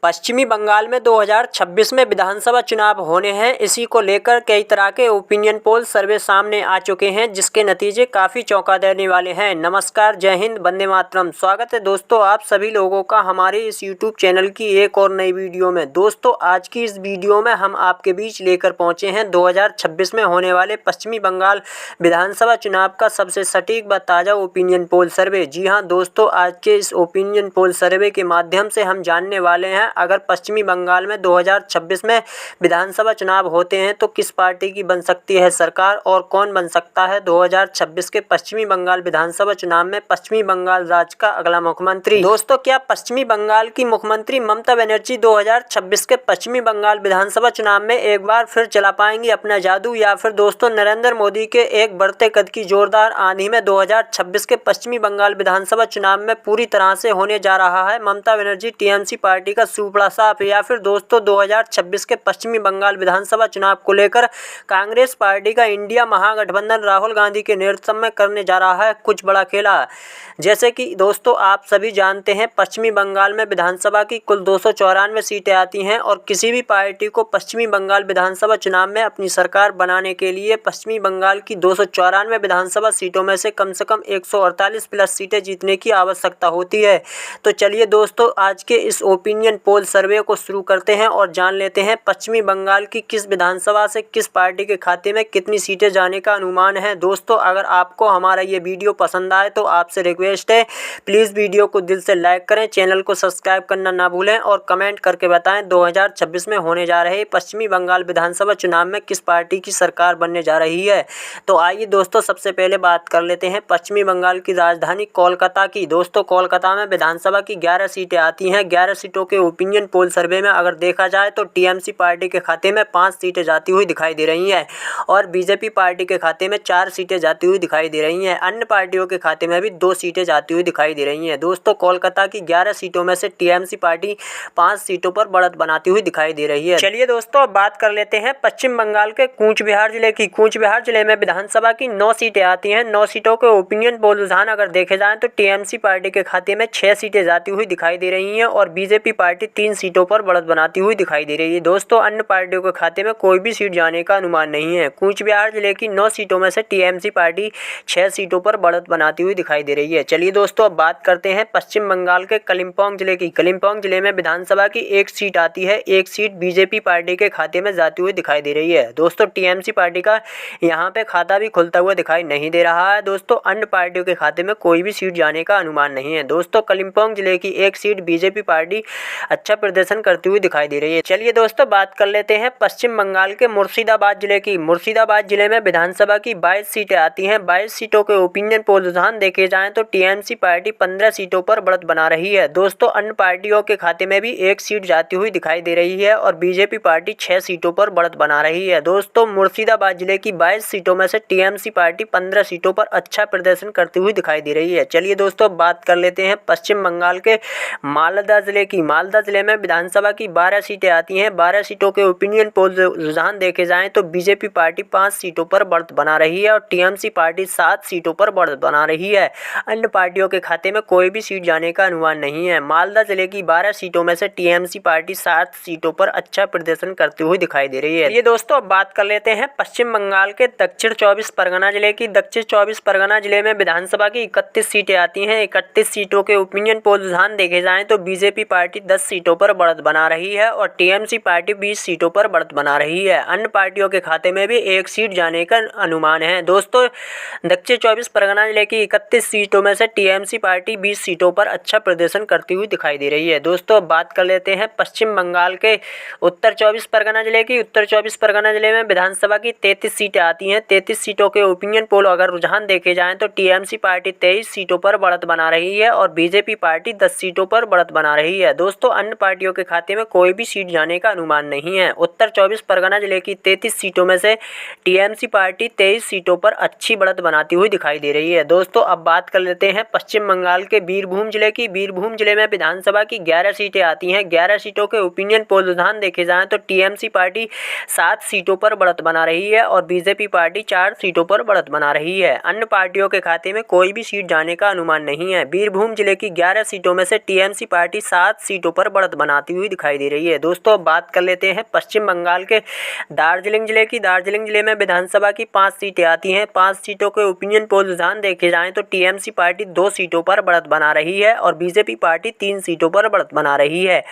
पश्चिमी बंगाल में 2026 में विधानसभा चुनाव होने हैं। इसी को लेकर कई तरह के ओपिनियन पोल सर्वे सामने आ चुके हैं, जिसके नतीजे काफ़ी चौंका देने वाले हैं। नमस्कार, जय हिंद, वंदे मातरम। स्वागत है दोस्तों आप सभी लोगों का हमारे इस यूट्यूब चैनल की एक और नई वीडियो में। दोस्तों आज की इस वीडियो में हम आपके बीच लेकर पहुंचे हैं 2026 में होने वाले पश्चिमी बंगाल विधानसभा चुनाव का सबसे सटीक व ताज़ा ओपिनियन पोल सर्वे। जी हाँ दोस्तों, आज के इस ओपिनियन पोल सर्वे के माध्यम से हम जानने वाले हैं अगर पश्चिमी बंगाल में 2026 में विधानसभा चुनाव होते हैं तो किस पार्टी की बन सकती है सरकार और कौन बन सकता है 2026 के पश्चिमी बंगाल विधानसभा चुनाव में पश्चिमी बंगाल राज्य का अगला मुख्यमंत्री। दोस्तों क्या पश्चिमी बंगाल की मुख्यमंत्री ममता बनर्जी 2026 के पश्चिमी बंगाल विधानसभा चुनाव में एक बार फिर चला पाएंगी अपना जादू, या फिर दोस्तों नरेंद्र मोदी के एक बढ़ते कद की जोरदार आंधी में 2026 के पश्चिमी बंगाल विधानसभा चुनाव में पूरी तरह से होने जा रहा है ममता बनर्जी टीएमसी पार्टी का सुपड़ा साफ, या फिर दोस्तों 2026 के पश्चिमी बंगाल विधानसभा चुनाव को लेकर कांग्रेस पार्टी का इंडिया महागठबंधन राहुल गांधी के नेतृत्व में करने जा रहा है कुछ बड़ा खेला। जैसे कि दोस्तों आप सभी जानते हैं पश्चिमी बंगाल में विधानसभा की कुल 294 सीटें आती हैं और किसी भी पार्टी को पश्चिमी बंगाल विधानसभा चुनाव में अपनी सरकार बनाने के लिए पश्चिमी बंगाल की 294 विधानसभा सीटों में से कम 148 प्लस सीटें जीतने की आवश्यकता होती है। तो चलिए दोस्तों आज के इस ओपिनियन पोल सर्वे को शुरू करते हैं और जान लेते हैं पश्चिमी बंगाल की किस विधानसभा से किस पार्टी के खाते में कितनी सीटें जाने का अनुमान है। दोस्तों अगर आपको हमारा ये वीडियो पसंद आए तो आपसे रिक्वेस्ट है प्लीज़ वीडियो को दिल से लाइक करें, चैनल को सब्सक्राइब करना ना भूलें और कमेंट करके बताएं 2026 में होने जा रहे पश्चिमी बंगाल विधानसभा चुनाव में किस पार्टी की सरकार बनने जा रही है। तो आइए दोस्तों सबसे पहले बात कर लेते हैं पश्चिमी बंगाल की राजधानी कोलकाता की। दोस्तों कोलकाता में विधानसभा की 11 सीटें आती हैं। 11 सीटों के ओपिनियन पोल सर्वे में अगर देखा जाए तो टीएमसी पार्टी के खाते में 5 सीटें जाती हुई दिखाई दे रही हैं और बीजेपी पार्टी के खाते में 4 सीटें जाती हुई दिखाई दे रही हैं। अन्य पार्टियों के खाते में भी 2 सीटें जाती हुई दिखाई दे रही हैं। दोस्तों कोलकाता की 11 सीटों में से टीएमसी पार्टी 5 सीटों पर बढ़त बनाती हुई दिखाई दे रही है। चलिए दोस्तों अब बात कर लेते हैं पश्चिम बंगाल के कूच बिहार जिले की। कूच बिहार जिले में विधानसभा की 9 सीटें आती हैं। 9 सीटों के ओपिनियन पोल रुझान अगर देखे जाएं तो टीएमसी पार्टी के खाते में 6 सीटें जाती हुई दिखाई दे रही हैं और बीजेपी पार्टी 3 सीटों पर बढ़त बनाती हुई दिखाई दे रही है। दोस्तों अन्य पार्टियों के खाते में कोई भी सीट जाने का अनुमान नहीं है। कूच बिहार जिले की 9 सीटों में से टीएमसी पार्टी 6 सीटों पर बढ़त बनाती हुई दिखाई दे रही है। चलिए दोस्तों अब बात करते हैं पश्चिम बंगाल के कलिम्पोंग जिले की। कलिम्पोंग जिले में विधानसभा की 1 सीट आती है। 1 सीट बीजेपी पार्टी के खाते में जाती हुई दिखाई दे रही है। दोस्तों टीएमसी पार्टी का यहाँ पे खाता भी खुलता हुआ दिखाई नहीं दे रहा है। दोस्तों अन्य पार्टियों के खाते में कोई भी सीट जाने का अनुमान नहीं है। दोस्तों कलिम्पोंग जिले की 1 सीट बीजेपी पार्टी अच्छा प्रदर्शन करती हुई दिखाई दे रही है। चलिए दोस्तों बात कर लेते हैं पश्चिम बंगाल के मुर्शिदाबाद जिले की। मुर्शिदाबाद जिले में विधानसभा की 22 सीटें आती हैं। 22 सीटों के ओपिनियन पोल रुझान देखे जाएं तो टीएमसी पार्टी 15 सीटों पर बढ़त बना रही है। दोस्तों अन्य पार्टियों के खाते में भी 1 सीट जाती हुई दिखाई दे रही है और बीजेपी पार्टी 6 सीटों पर बढ़त बना रही है। दोस्तों मुर्शिदाबाद जिले की 22 सीटों में से टीएमसी पार्टी 15 सीटों पर अच्छा प्रदर्शन करती हुई दिखाई दे रही है। चलिए दोस्तों बात कर लेते हैं पश्चिम बंगाल के मालदा जिले की। मालदा जिले में विधानसभा की 12 सीटें आती हैं। 12 सीटों के ओपिनियन पोल रुझान देखे जाएं तो बीजेपी पार्टी 5 सीटों पर बढ़त बना रही है और टीएमसी पार्टी 7 सीटों पर बढ़त बना रही है। अन्य पार्टियों के खाते में कोई भी सीट जाने का अनुमान नहीं है। मालदा जिले की 12 सीटों में से टीएमसी पार्टी 7 सीटों पर अच्छा प्रदर्शन करती हुई दिखाई दे रही है। ये दोस्तों अब बात कर लेते हैं पश्चिम बंगाल के दक्षिण 24 परगना जिले की। दक्षिण 24 परगना जिले में विधानसभा की 31 सीटें आती हैं। 31 सीटों के ओपिनियन पोल रुझान देखे जाएं तो बीजेपी पार्टी 10 सीटों पर बढ़त बना रही है और टीएमसी पार्टी 20 सीटों पर बढ़त बना रही है। अन्य पार्टियों के खाते में भी 1 सीट जाने का अनुमान है। दोस्तों दक्षिण 24 परगना जिले की 31 सीटों में से टीएमसी पार्टी 20 सीटों पर अच्छा प्रदर्शन करती हुई दिखाई दे रही है। दोस्तों बात कर लेते हैं पश्चिम बंगाल के उत्तर 24 परगना जिले की। उत्तर 24 परगना जिले में विधानसभा की 33 सीटें आती हैं। 33 सीटों के ओपिनियन पोल अगर रुझान देखे जाएं तो टीएमसी पार्टी 23 सीटों पर बढ़त बना रही है और बीजेपी पार्टी 10 सीटों पर बढ़त बना रही है। दोस्तों अन्य पार्टियों के खाते में कोई भी सीट जाने का अनुमान नहीं है। उत्तर 24 परगना जिले की 33 सीटों में से टीएमसी पार्टी 23 सीटों पर अच्छी बढ़त बनाती हुई दिखाई दे रही है। दोस्तों अब बात कर लेते हैं पश्चिम बंगाल के बीरभूम जिले की। बीरभूम जिले में विधानसभा की 11 सीटें आती हैं। 11 सीटों के ओपिनियन पोल रुझान देखे जाएं तो टीएमसी पार्टी 7 सीटों पर बढ़त बना रही है और बीजेपी पार्टी 4 सीटों पर बढ़त बना रही है। अन्य पार्टियों के खाते में कोई भी सीट जाने का अनुमान नहीं है। बीरभूम जिले की 11 सीटों में से टीएमसी पार्टी 7 सीटों पर पर बढ़त बनाती हुई दिखाई दे रही है। दोस्तों अब बात कर लेते हैं पश्चिम बंगाल के दार्जिलिंग जिले की। दार्जिलिंग जिले में विधानसभा की 5 सीटें आती हैं। 5 सीटों के ओपिनियन पोल रुझान देखे जाएं तो टीएमसी पार्टी 2 सीटों पर बढ़त बना रही है और बीजेपी पार्टी 3 सीटों पर बढ़त बना रही है।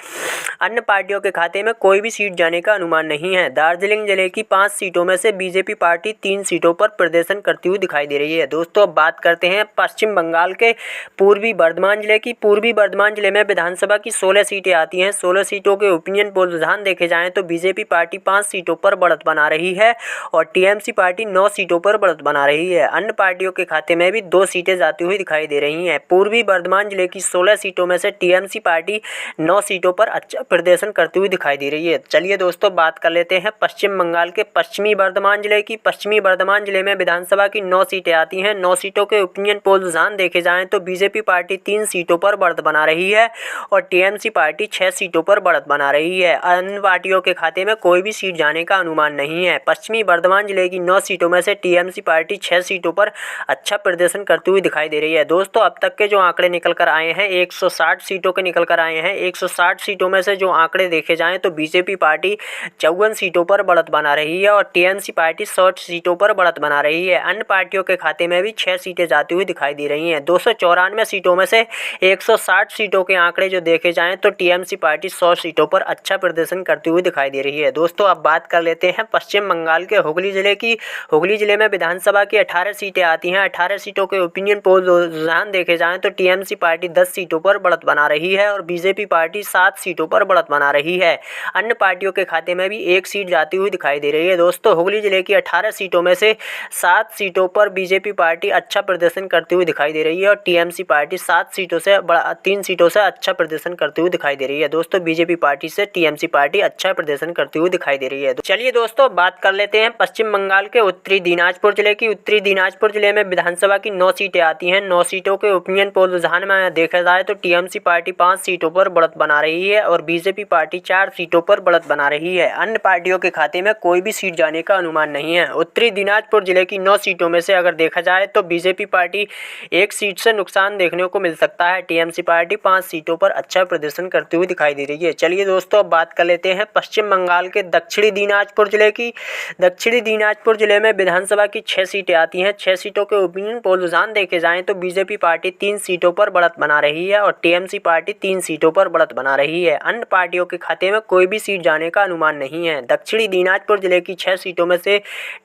अन्य पार्टियों के खाते में कोई भी सीट जाने का अनुमान नहीं है। दार्जिलिंग जिले की 5 सीटों में से बीजेपी पार्टी 3 सीटों पर प्रदर्शन करती हुई दिखाई दे रही है। दोस्तों अब बात करते हैं पश्चिम बंगाल के पूर्वी बर्धमान जिले की। पूर्वी बर्धमान जिले में विधानसभा की 16 सीटें आती हैं। 16 सीटों के ओपिनियन पोल रुझान देखे जाएं तो बीजेपी पार्टी 5 सीटों पर बढ़त बना रही है और टीएमसी पार्टी 9 सीटों पर बढ़त बना रही है। अन्य पार्टियों के खाते में भी 2 सीटें जाती हुई दिखाई दे रही हैं। पूर्वी बर्धमान जिले की 16 सीटों में से टीएमसी पार्टी 9 सीटों पर अच्छा प्रदर्शन करती हुई दिखाई दे रही है। चलिए दोस्तों बात कर लेते हैं पश्चिम बंगाल के पश्चिमी बर्धमान जिले की। पश्चिमी बर्धमान जिले में विधानसभा की 9 सीटें आती हैं। 9 सीटों के ओपिनियन पोल रुझान देखे जाएं तो बीजेपी पार्टी 3 सीटों पर बढ़त बना रही है और टीएमसी पार्टी 6 सीटों पर बढ़त बना रही है। अन्य पार्टियों के खाते में कोई भी सीट जाने का अनुमान नहीं है। पश्चिमी बर्धमान जिले की 9 सीटों में से टीएमसी पार्टी 6 सीटों पर अच्छा प्रदर्शन करती हुई दिखाई दे रही है। दोस्तों अब तक के जो आंकड़े निकल कर आए हैं 160 सीटों के निकल कर आए हैं। 160 सीटों में से जो आंकड़े देखे जाएं तो बीजेपी पार्टी 54 सीटों पर बढ़त बना रही है और टीएमसी पार्टी 60 सीटों पर बढ़त बना रही है। अन्य पार्टियों के खाते में भी 6 सीटें जाती हुई दिखाई दे रही हैं। 294 सीटों में से 160 सीटों के आंकड़े जो देखे जाएं तो टीएमसी पार्टी 100 सीटों पर अच्छा प्रदर्शन करती हुई दिखाई दे रही है। दोस्तों अब बात कर लेते हैं पश्चिम बंगाल के हुगली जिले की। हुगली जिले में विधानसभा की 18 सीटें आती हैं। 18 सीटों के ओपिनियन पोल रुझान देखे जाएं तो टीएमसी पार्टी 10 सीटों पर बढ़त बना रही है और बीजेपी पार्टी 7 सीटों पर बढ़त बना रही है। अन्य पार्टियों के खाते में भी 1 सीट जाती हुई दिखाई दे रही है। दोस्तों हुगली जिले की 18 सीटों में से 7 सीटों पर बीजेपी पार्टी अच्छा प्रदर्शन करती हुई दिखाई दे रही है और टीएमसी पार्टी 3 सीटों से अच्छा प्रदर्शन करती हुई दिखाई दे रही है। दोस्तों बीजेपी पार्टी से टीएमसी पार्टी अच्छा प्रदर्शन करती हुई दिखाई दे रही है। चलिए दोस्तों बात कर लेते हैं पश्चिम बंगाल के उत्तरी दिनाजपुर जिले की। उत्तरी दिनाजपुर जिले में विधानसभा की 9 सीटें आती हैं। 9 सीटों के ओपिनियन पोल रुझान में देखा जाए तो टीएमसी पार्टी 5 सीटों पर बढ़त बना रही है और बीजेपी पार्टी 4 सीटों पर बढ़त बना रही है। अन्य पार्टियों के खाते में कोई भी सीट जाने का अनुमान नहीं है। उत्तरी दिनाजपुर जिले की 9 सीटों में से अगर देखा जाए तो बीजेपी पार्टी 1 सीट से नुकसान देखने को मिल सकता है। टीएमसी पार्टी 5 सीटों पर अच्छा प्रदर्शन करती हुई दिखाई दे रही है। चलिए दोस्तों अब बात कर लेते हैं पश्चिम बंगाल के दक्षिणी दिनाजपुर जिले की। दक्षिणी दिनाजपुर जिले में विधानसभा की 6 सीटें आती हैं। 6 सीटों के ओपिनियन पोल रुझान देखे जाएं तो बीजेपी पार्टी 3 सीटों पर बढ़त बना रही है और टीएमसी पार्टी 3 सीटों पर बढ़त बना रही है। अन्य पार्टियों के खाते में कोई भी सीट जाने का अनुमान नहीं है। दक्षिणी दिनाजपुर जिले की 6 सीटों में से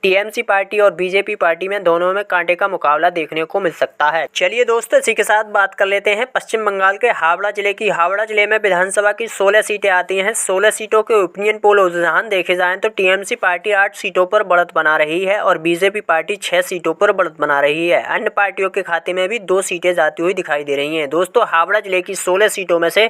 टीएमसी पार्टी और बीजेपी पार्टी में दोनों में कांटे का मुकाबला देखने को मिल सकता है। चलिए दोस्तों इसी के साथ बात कर लेते हैं पश्चिम बंगाल के हावड़ा जिले की। हावड़ा जिले में विधानसभा की 16 सीटें आती हैं। 16 सीटों के ओपिनियन पोल रुझान देखे जाएं तो टीएमसी पार्टी 8 सीटों पर बढ़त बना रही है और बीजेपी पार्टी 6 सीटों पर बढ़त बना रही है। अन्य पार्टियों के खाते में भी 2 सीटें जाती हुई दिखाई दे रही हैं। दोस्तों हावड़ा जिले की 16 सीटों में से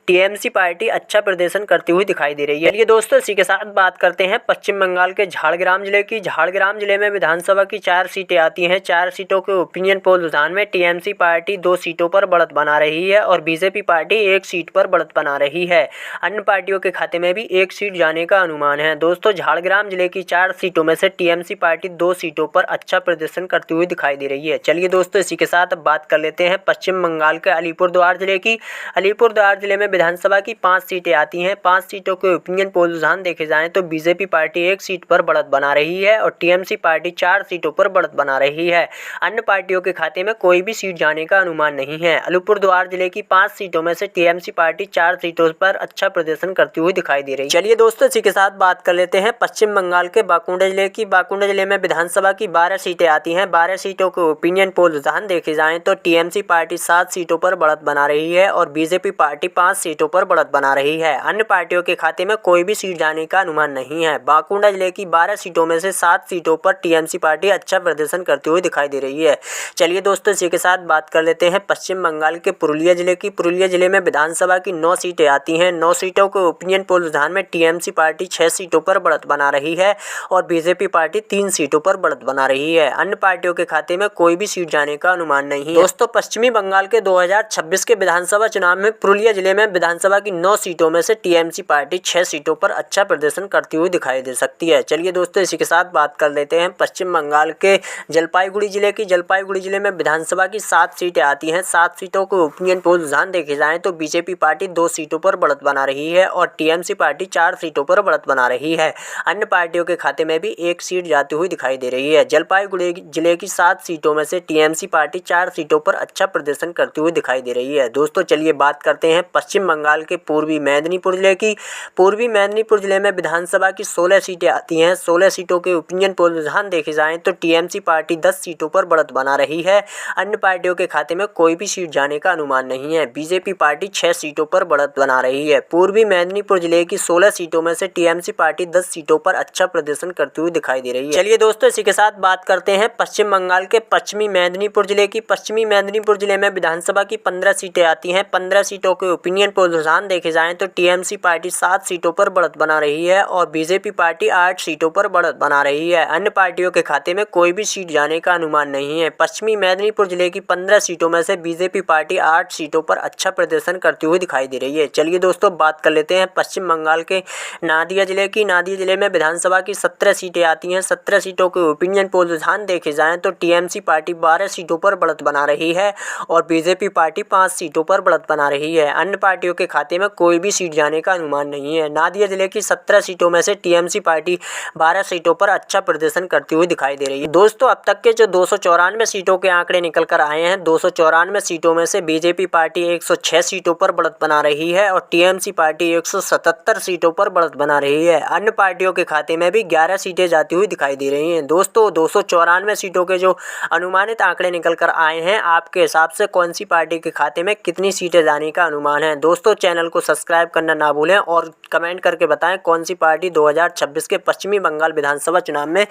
टीएमसी पार्टी अच्छा प्रदर्शन करती हुई दिखाई दे रही है। चलिए दोस्तों इसी के साथ बात करते हैं पश्चिम बंगाल के झाड़ग्राम जिले की। झाड़ग्राम जिले में विधानसभा की 4 सीटें आती हैं। 4 सीटों के ओपिनियन पोल रुझान में टीएमसी पार्टी 2 सीटों पर बढ़त बना रही है और बीजेपी पार्टी 1 सीट पर बढ़त बना रही है। अन्य पार्टियों के खाते में भी 1 सीट जाने का अनुमान है। दोस्तों झाड़ग्राम जिले की 4 सीटों में से टीएमसी पार्टी 2 सीटों पर अच्छा प्रदर्शन करती हुई दिखाई दे रही है। चलिए दोस्तों इसी के साथ अब बात कर लेते हैं पश्चिम बंगाल के अलीपुरद्वार जिले की। अलीपुरद्वार जिले में विधानसभा की 5 सीटें आती हैं। 5 सीटों के ओपिनियन पोल रुझान देखे जाएं तो बीजेपी पार्टी 1 सीट पर बढ़त बना रही है और टीएमसी पार्टी 4 सीटों पर बढ़त बना रही है। अन्य पार्टियों के खाते में कोई भी सीट जाने का अनुमान नहीं है। अलीपुरद्वार जिले की 5 सीटों में से टीएमसी पार्टी 4 सीटों पर अच्छा प्रदर्शन करती हुई दिखाई दे रही है। चलिए दोस्तों इसी के साथ बात कर लेते हैं पश्चिम बंगाल के बाकुंडा जिले की। बाकुंडा जिले में विधानसभा की 12 सीटें आती हैं। 12 सीटों के ओपिनियन पोल रुझान देखे जाएं तो टीएमसी पार्टी 7 सीटों पर बढ़त बना रही है और बीजेपी पार्टी 5 सीटों पर बढ़त बना रही है। अन्य पार्टियों के खाते में कोई भी सीट जाने का अनुमान नहीं है। बाकुंडा जिले की 12 सीटों में से 7 सीटों पर टीएमसी पार्टी अच्छा प्रदर्शन करती हुई दिखाई दे रही है। चलिए दोस्तों इसी के साथ बात कर लेते हैं पश्चिम बंगाल के पुरुलिया जिले की। पुरुलिया जिले में विधानसभा की 9 सीटें आती हैं। 9 सीटों के ओपिनियन पोल रुझान में टीएमसी पार्टी 6 सीटों पर बढ़त बना रही है और बीजेपी पार्टी 3 सीटों पर बढ़त बना रही है। अन्य पार्टियों के खाते में कोई भी सीट जाने का अनुमान नहीं है। दोस्तों पश्चिमी बंगाल के 2026 के विधानसभा चुनाव में पुरुलिया जिले में विधानसभा की 9 सीटों में से टीएमसी पार्टी 6 सीटों पर अच्छा प्रदर्शन करती हुई दिखाई दे सकती है। चलिए दोस्तों इसी के साथ बात कर लेते हैं पश्चिम बंगाल के जलपाईगुड़ी जिले की। जलपाईगुड़ी जिले में विधानसभा की 7 सीटें आती हैं। 7 सीटों के ओपिनियन पोल रुझान देखे जाएं तो बीजेपी पार्टी 2 सीटों पर बढ़त बना रही है और टीएमसी पार्टी 4 सीटों पर बढ़त बना रही है। अन्य पार्टियों के खाते में भी 1 सीट जाती हुई दिखाई दे रही है। जलपाईगुड़ी जिले की 7 सीटों में से टीएमसी पार्टी 4 सीटों पर अच्छा प्रदर्शन करती हुई दिखाई दे रही है। दोस्तों चलिए बात करते हैं पश्चिम बंगाल के पूर्वी मेदिनीपुर जिले की। पूर्वी मेदिनीपुर जिले में विधानसभा की 16 सीटें आती हैं। 16 सीटों के ओपिनियन पोल रुझान देखे जाएं तो टीएमसी पार्टी 10 सीटों पर बढ़त बना रही है। अन्य पार्टियों के खाते में कोई भी सीट जाने का अनुमान नहीं है। बीजेपी पार्टी 6 सीटों पर बढ़त बना रही है। पूर्वी मेदिनीपुर जिले की 16 सीटों में से टीएमसी पार्टी 10 सीटों पर अच्छा प्रदर्शन करती हुई दिखाई दे रही है। चलिए दोस्तों इसी के साथ बात करते हैं पश्चिम बंगाल के पश्चिमी मेदिनीपुर जिले की। पश्चिमी मेदिनीपुर जिले में विधानसभा की 15 सीटें आती हैं। 15 सीटों के ओपिनियन पोल रुझान देखे जाएं तो टीएमसी पार्टी 7 सीटों पर बढ़त बना रही है और बीजेपी पार्टी 8 सीटों पर बढ़त बना रही है। अन्य पार्टियों के खाते में कोई भी सीट जाने का अनुमान नहीं है। पश्चिमी मेदिनीपुर जिले की 15 सीटों में से बीजेपी पार्टी 8 सीटों पर अच्छा प्रदर्शन करती हुई दिखाई दे रही है। चलिए दोस्तों बात कर लेते हैं पश्चिम बंगाल के नादिया जिले की। नादिया जिले में विधानसभा की 17 सीटें आती हैं। 17 सीटों के ओपिनियन पोल रुझान देखे जाएं तो टीएमसी पार्टी 12 सीटों पर बढ़त बना रही है और बीजेपी पार्टी 5 सीटों पर बढ़त बना रही है। अन्य पार्टियों के खाते में कोई भी सीट जाने का अनुमान नहीं है। नादिया जिले की 17 सीटों में से टीएमसी पार्टी 12 सीटों पर अच्छा प्रदर्शन करती हुई दिखाई दे रही है। दोस्तों अब तक के जो 294 सीटों के आंकड़े निकल कर आए हैं, 294 सीटों में से बीजेपी पार्टी 106 सीटों पर बढ़त बना रही है और टीएमसी पार्टी 177 सीटों पर बढ़त बना रही है। अन्य पार्टियों के खाते में भी 11 सीटें जाती हुई दिखाई दे रही हैं। दोस्तों 294 सीटों के जो अनुमानित आंकड़े निकल कर आए हैं, आपके हिसाब से कौन सी पार्टी के खाते में कितनी सीटें जाने का अनुमान है? दोस्तों चैनल को सब्सक्राइब करना ना भूलें और कमेंट करके बताएं कौन सी पार्टी 2026 के पश्चिमी बंगाल विधानसभा चुनाव में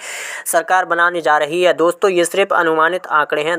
सरकार बनाने जा रही है। दोस्तों ये सिर्फ अनुमानित आंकड़े हैं।